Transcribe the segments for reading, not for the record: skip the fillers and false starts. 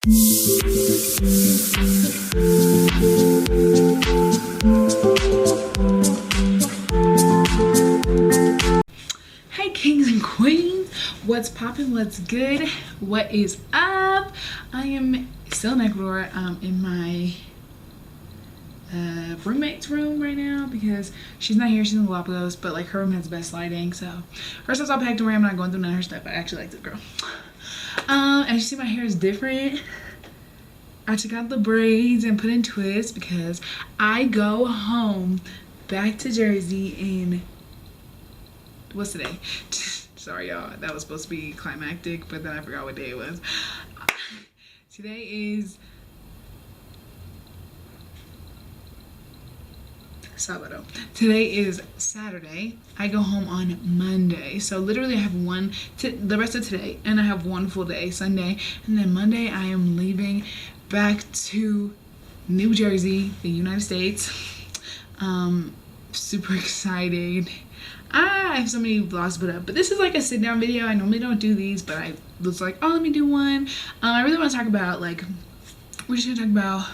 Hey kings and queens, what's poppin', what's good, what is up? I am still in Ecuador, in my roommate's room right now because she's not here. She's in Galapagos, but like her room has the best lighting, so her stuff's all packed away. I'm not going through none of her stuff. I actually like this girl. As you see, my hair is different. I took out the braids and put in twists because I go home back to Jersey in, what's today? Sorry y'all, that was supposed to be climactic, but then I forgot what day it was. Today is Sábado. Today is Saturday. I go home on Monday. So literally I have the rest of today, and I have one full day, Sunday. And then Monday I am leaving back to New Jersey, the United States. Super excited. I have so many vlogs to put up, but this is like a sit down video. I normally don't do these, but I was like, oh, let me do one. I really want to talk about, like, we're just gonna talk about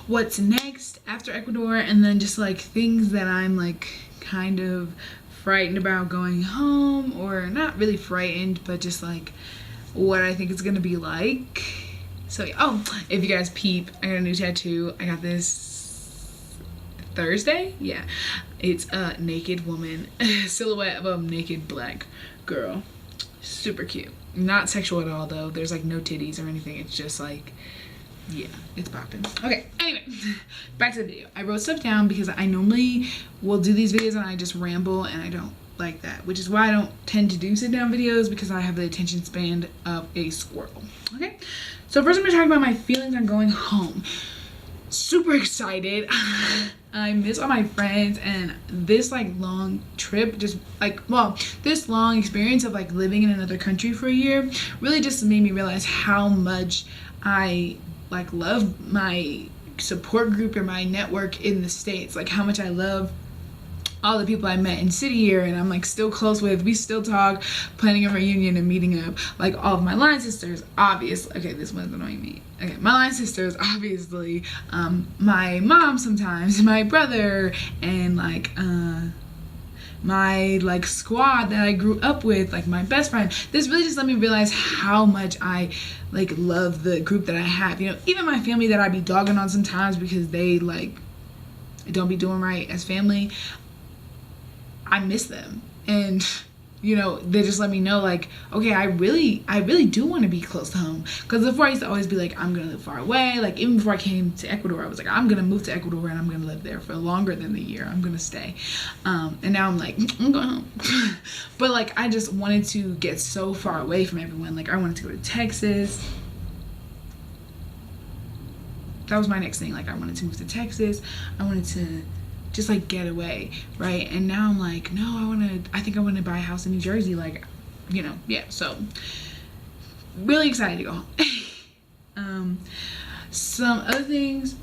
what's next after Ecuador, and then just like things that I'm like kind of frightened about going home, or not really frightened, but just like what I think it's gonna be like. So yeah. Oh, if you guys peep, I got a new tattoo. I got this Thursday. Yeah, it's a naked woman silhouette of a naked black girl. Super cute. Not sexual at all though. There's like no titties or anything. It's just like, yeah, it's popping. Okay, anyway, back to the video. I wrote stuff down because I normally will do these videos and I just ramble, and I don't like that, which is why I don't tend to do sit down videos, because I have the attention span of a squirrel. Okay, so first I'm gonna talk about my feelings on going home. Super excited. I miss all my friends, and this like long trip, just like, well, this long experience of like living in another country for a year really just made me realize how much I like love my support group or my network in the States, like how much I love all the people I met in city here and I'm like still close with. We still talk, planning a reunion and meeting up, like all of my line sisters, obviously. Okay, this one's annoying me. Okay, my line sisters, obviously, my mom sometimes, my brother, and like my like squad that I grew up with, like my best friend. This really just let me realize how much I like love the group that I have. You know, even my family that I be dogging on sometimes because they like don't be doing right as family, I miss them. And you know, they just let me know like, okay, I really do want to be close to home. Because before I used to always be like, I'm gonna live far away. Like even before I came to Ecuador, I was like, I'm gonna move to Ecuador and I'm gonna live there for longer than the year. I'm gonna stay. And now I'm like, I'm going home. But like, I just wanted to get so far away from everyone. Like I wanted to go to Texas. That was my next thing. Like I wanted to move to Texas. I wanted to just like get away, right? And now I'm like, no, I think I want to buy a house in New Jersey, like, you know. Yeah, so really excited to go home. Some other things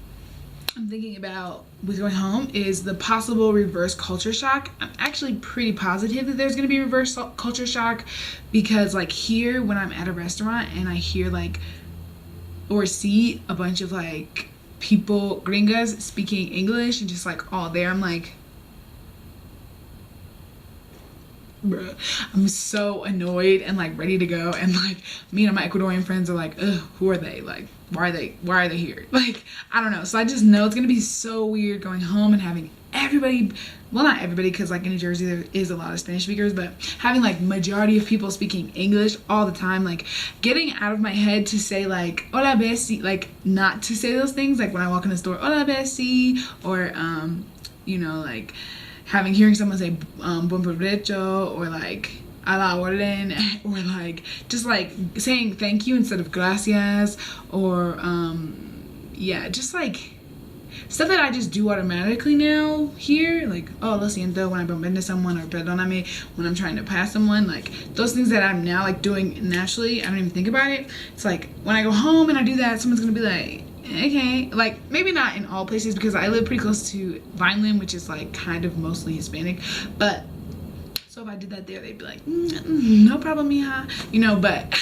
I'm thinking about with going home is the possible reverse culture shock. I'm actually pretty positive that there's gonna be reverse culture shock, because like here when I'm at a restaurant and I hear like or see a bunch of like people, gringas, speaking English and just like all there, I'm like, bruh, I'm so annoyed and like ready to go. And like me and my Ecuadorian friends are like, ugh, who are they? Like, why are they here? Like, I don't know. So I just know it's gonna be so weird going home and having everybody, well, not everybody, because like in New Jersey there is a lot of Spanish speakers, but having like majority of people speaking English all the time, like getting out of my head to say like hola Bessie, like not to say those things, like when I walk in the store, hola Bessie, or you know, like hearing someone say buen provecho, or like a la orden, or like just like saying thank you instead of gracias, or yeah, just like stuff that I just do automatically now here, like, oh, lo siento when I bump into someone, or perdóname when I'm trying to pass someone. Like those things that I'm now like doing naturally, I don't even think about it. It's like when I go home and I do that, someone's gonna be like, okay, like maybe not in all places, because I live pretty close to Vineland, which is like kind of mostly Hispanic, but so if I did that there, they'd be like, no problem, mija, you know. But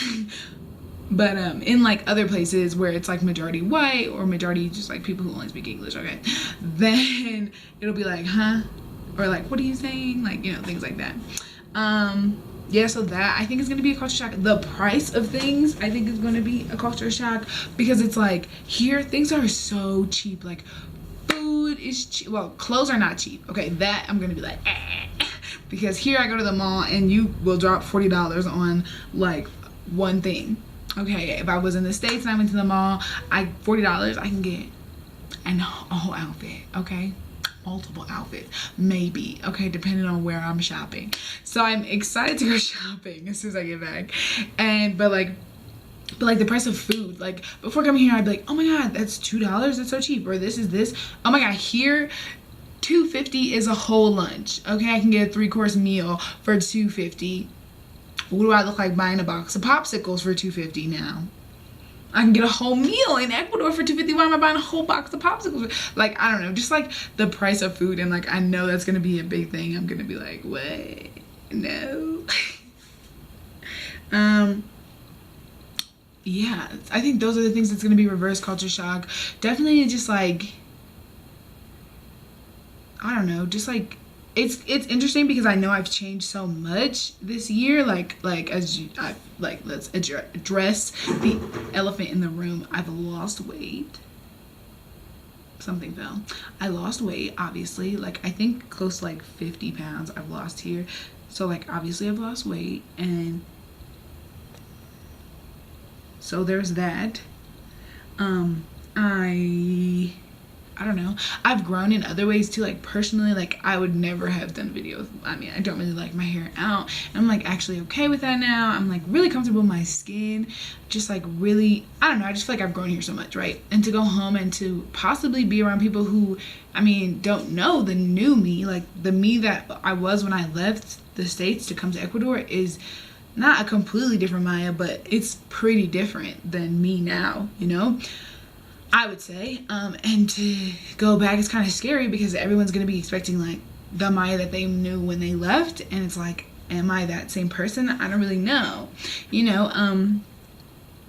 But in like other places where it's like majority white or majority just like people who only speak English, okay, then it'll be like, huh? Or like, what are you saying? Like, you know, things like that. Yeah, so that I think is gonna be a culture shock. The price of things I think is gonna be a culture shock, because it's like here things are so cheap. Like food is cheap. Well, clothes are not cheap. Okay, that I'm gonna be like, because here I go to the mall and you will drop $40 on like one thing. Okay, if I was in the States and I went to the mall, $40 I can get a whole outfit. Okay, multiple outfits, maybe, okay, depending on where I'm shopping. So I'm excited to go shopping as soon as I get back. And but like the price of food, like before coming here I'd be like, oh my god, that's $2, that's so cheap. Or this is this, oh my god, here $2.50 is a whole lunch. Okay, I can get a 3-course meal for $2.50. What do I look like buying a box of popsicles for $2.50 now? I can get a whole meal in Ecuador for $2.50. Why am I buying a whole box of popsicles? Like, I don't know, just like the price of food. And like, I know that's gonna be a big thing. I'm gonna be like, what? No. Yeah, I think those are the things that's gonna be reverse culture shock. Definitely just like, I don't know, just like, it's interesting because I know I've changed so much this year. Like let's address the elephant in the room. I've lost weight. Something fell. I lost weight, obviously. Like I think close to like 50 pounds I've lost here. So like obviously I've lost weight, and so there's that. I don't know, I've grown in other ways too. Like personally, like I would never have done a video with, I mean, I don't really like my hair out, and I'm like actually okay with that now. I'm like really comfortable with my skin, just like really, I don't know, I just feel like I've grown here so much, right? And to go home and to possibly be around people who, I mean, don't know the new me, like the me that I was when I left the States to come to Ecuador is not a completely different Maya, but it's pretty different than me now, you know, I would say. And to go back is kind of scary because everyone's going to be expecting like the Maya that they knew when they left, and it's like, am I that same person? I don't really know, you know.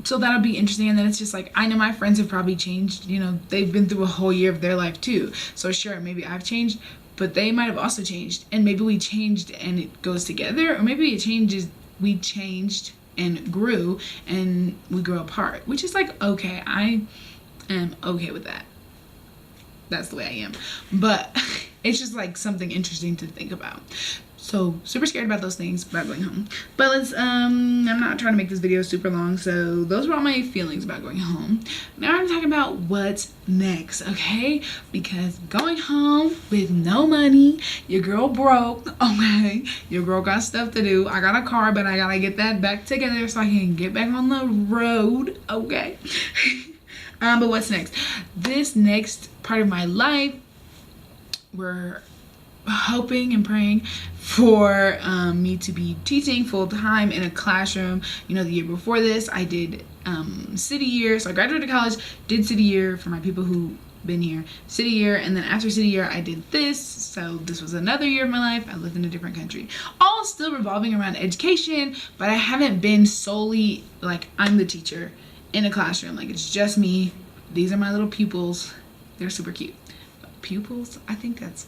So that'll be interesting. And then it's just like, I know my friends have probably changed, you know, they've been through a whole year of their life too. So sure, maybe I've changed, but they might have also changed, and maybe we changed and it goes together, or maybe it changes, we changed and grew and we grow apart, which is like, okay, I am okay with that. That's the way I am. But it's just like something interesting to think about. So super scared about those things about going home. But let's I'm not trying to make this video super long, so those were all my feelings about going home. Now I'm talking about what's next, okay? Because going home with no money, your girl broke, okay? Your girl got stuff to do. I got a car, but I gotta get that back together so I can get back on the road, okay? But what's next? This next part of my life, we're hoping and praying for me to be teaching full-time in a classroom. You know, the year before this I did city year, so I graduated college, did city year for my people who been here, city year, and then after city year I did this. So this was another year of my life. I lived in a different country, all still revolving around education, but I haven't been solely like I'm the teacher in a classroom. Like it's just me. These are my little pupils. They're super cute. Pupils? I think that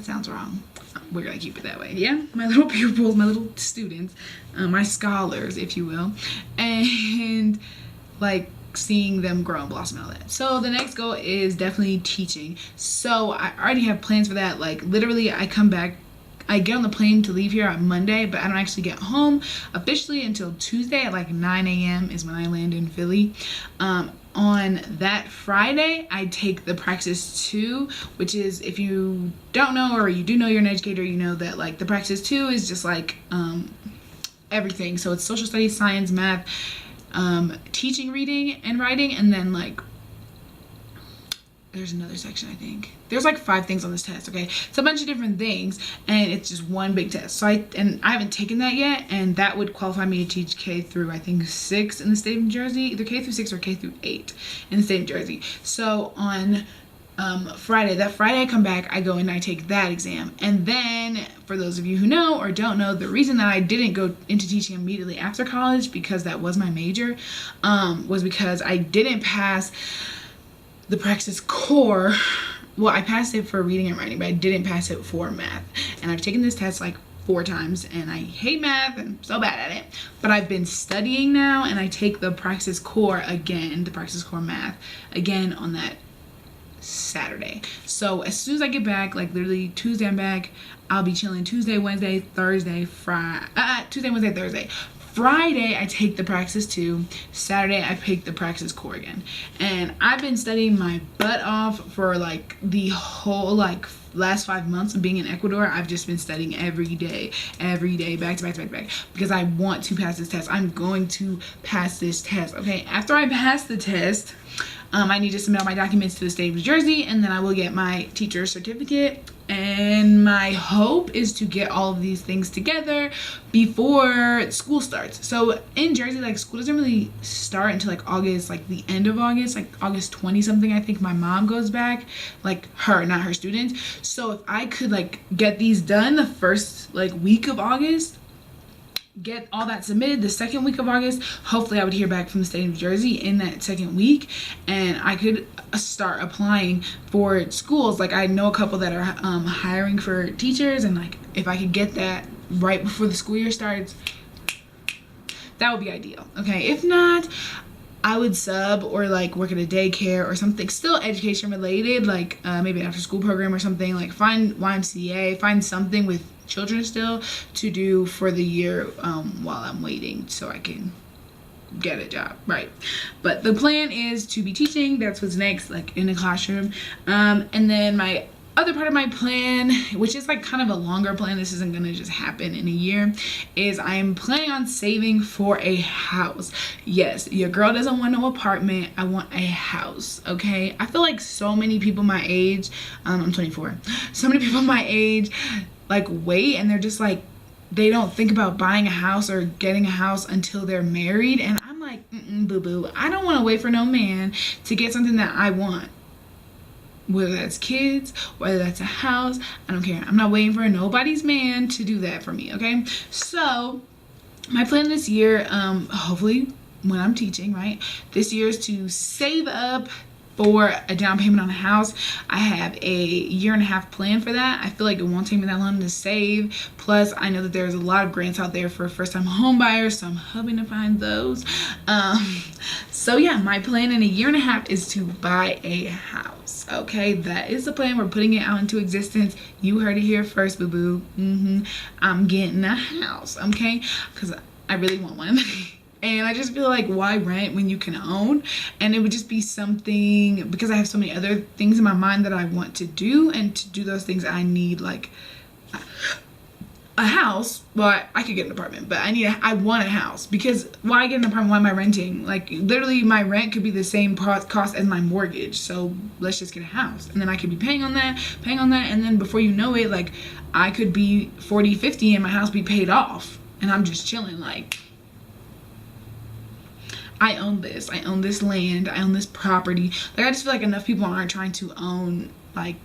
sounds wrong. We're gonna keep it that way. Yeah, my little pupils, my little students, my scholars, if you will, and like seeing them grow and blossom and all that. So the next goal is definitely teaching. So I already have plans for that. Like literally I come back, I get on the plane to leave here on Monday, but I don't actually get home officially until Tuesday at like 9 a.m. is when I land in Philly. On that Friday, I take the Praxis 2, which is, if you don't know or you do know you're an educator, you know that like the Praxis 2 is just like everything. So it's social studies, science, math, teaching, reading, and writing, and then like there's another section, I think. There's like 5 things on this test, okay? It's a bunch of different things, and it's just one big test. So I haven't taken that yet, and that would qualify me to teach K through, I think, 6 in the state of New Jersey. Either K through 6 or K through 8 in the state of Jersey. So on Friday. That Friday I come back, I go and I take that exam. And then for those of you who know or don't know, the reason that I didn't go into teaching immediately after college, because that was my major, was because I didn't pass the Praxis Core. Well, I passed it for reading and writing, but I didn't pass it for math. And I've taken this test like 4 times and I hate math and I'm so bad at it. But I've been studying now and I take the Praxis Core again, the Praxis Core math again on that Saturday. So as soon as I get back, like literally Tuesday I'm back, I'll be chilling Tuesday, Wednesday, Thursday, Tuesday, Wednesday, Thursday. Friday I take the Praxis 2. Saturday I pick the Praxis Core again. And I've been studying my butt off for like the whole like last 5 months of being in Ecuador. I've just been studying every day, back to back, because I want to pass this test. I'm going to pass this test. Okay, after I pass the test, I need to submit all my documents to the state of New Jersey, and then I will get my teacher's certificate. And my hope is to get all of these things together before school starts. So in Jersey, like school doesn't really start until like August, like the end of August, like August 20 something. I think my mom goes back, like her, not her students. So if I could like get these done the first like week of August, get all that submitted the second week of August, hopefully I would hear back from the state of New Jersey in that second week and I could start applying for schools. Like I know a couple that are hiring for teachers, and like if I could get that right before the school year starts, that would be ideal. Okay, if not, I would sub or like work at a daycare or something still education related, like maybe an after school program or something, like find YMCA, find something with children still to do for the year while I'm waiting so I can get a job, right? But the plan is to be teaching. That's what's next, like in a classroom. And then my other part of my plan, which is like kind of a longer plan, this isn't gonna just happen in a year, is I'm planning on saving for a house. Yes, your girl doesn't want no apartment, I want a house. Okay, I feel like so many people my age, I'm 24, so many people my age like wait and they're just like, they don't think about buying a house or getting a house until they're married. And I'm like, boo-boo, I don't want to wait for no man to get something that I want. Whether that's kids, whether that's a house, I don't care. I'm not waiting for nobody's man to do that for me, okay? So my plan this year, hopefully when I'm teaching, right, this year is to save up for a down payment on a house. I have a 1.5 plan for that. I feel like it won't take me that long to save. Plus, I know that there's a lot of grants out there for first-time home buyers, so I'm hoping to find those. So yeah, my plan in a 1.5 is to buy a house. Okay, that is the plan. We're putting it out into existence. You heard it here first, boo-boo. I'm getting a house, okay? Because I really want one. And I just feel like, why rent when you can own? And it would just be something, because I have so many other things in my mind that I want to do, and to do those things I need like a house. Well, I could get an apartment, but I want a house, because why get an apartment? Why am I renting? Like literally my rent could be the same cost as my mortgage. So let's just get a house, and then I could be paying on that, and then before you know it, like I could be 40, 50 and my house be paid off and I'm just chilling. Like, I own this land, I own this property. Like, I just feel like enough people aren't trying to own like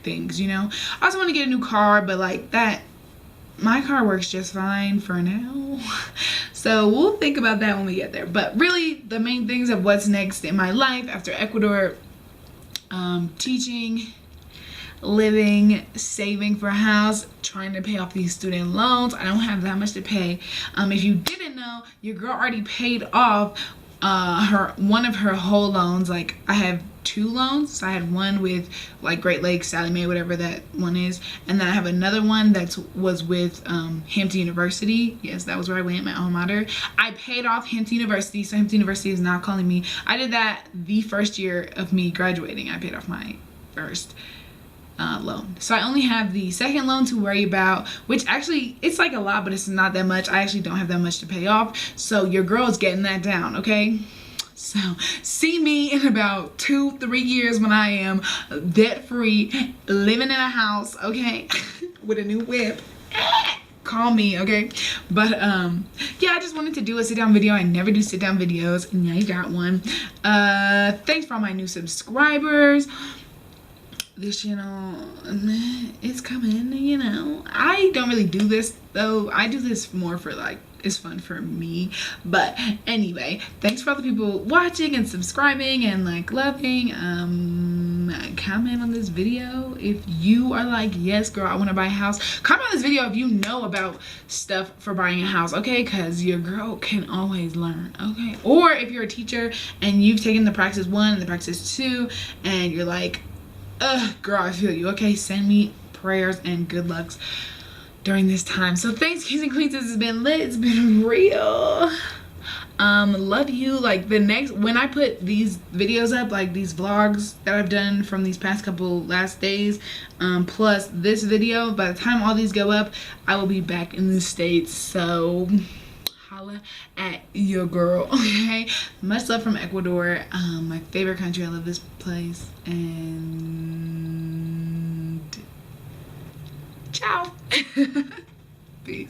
things, you know? I also want to get a new car, but like that, my car works just fine for now. So we'll think about that when we get there. But really the main things of what's next in my life after Ecuador, teaching, living, saving for a house, trying to pay off these student loans. I don't have that much to pay. If you didn't know, your girl already paid off one of her whole loans. Like I have 2 loans. So I had one with like Great Lakes, Sallie Mae, whatever that one is, and then I have another one that was with Hampton University. Yes, that was where I went, my alma mater. I paid off Hampton University, so Hampton University is not calling me. I did that the first year of me graduating. I paid off my first loan. So I only have the second loan to worry about, which actually it's like a lot, but it's not that much. I actually don't have that much to pay off. So your girl's getting that down, okay? So see me in about 2-3 years when I am debt free, living in a house, okay? With a new whip. Call me, okay? But yeah, I just wanted to do a sit down video. I never do sit down videos, and yeah, you got one. Thanks for all my new subscribers. this channel, it's coming, you know. I don't really do this though. I do this more for like, it's fun for me. But anyway, thanks for all the people watching and subscribing and like loving. Comment on this video if you are like, yes girl, I want to buy a house. Comment on this video if you know about stuff for buying a house, okay? Because your girl can always learn, okay? Or if you're a teacher and you've taken the Praxis 1 and the Praxis 2 and you're like, girl, I feel you, okay? Send me prayers and good lucks during this time. So thanks, kings and queens. This has been lit. It's been real. Love you. Like the next, when I put these videos up, like these vlogs that I've done from these past couple last days, plus this video, by the time all these go up, I will be back in the States. So holla at your girl, okay? Much love from Ecuador, my favorite country. I love this place, and ciao. Peace.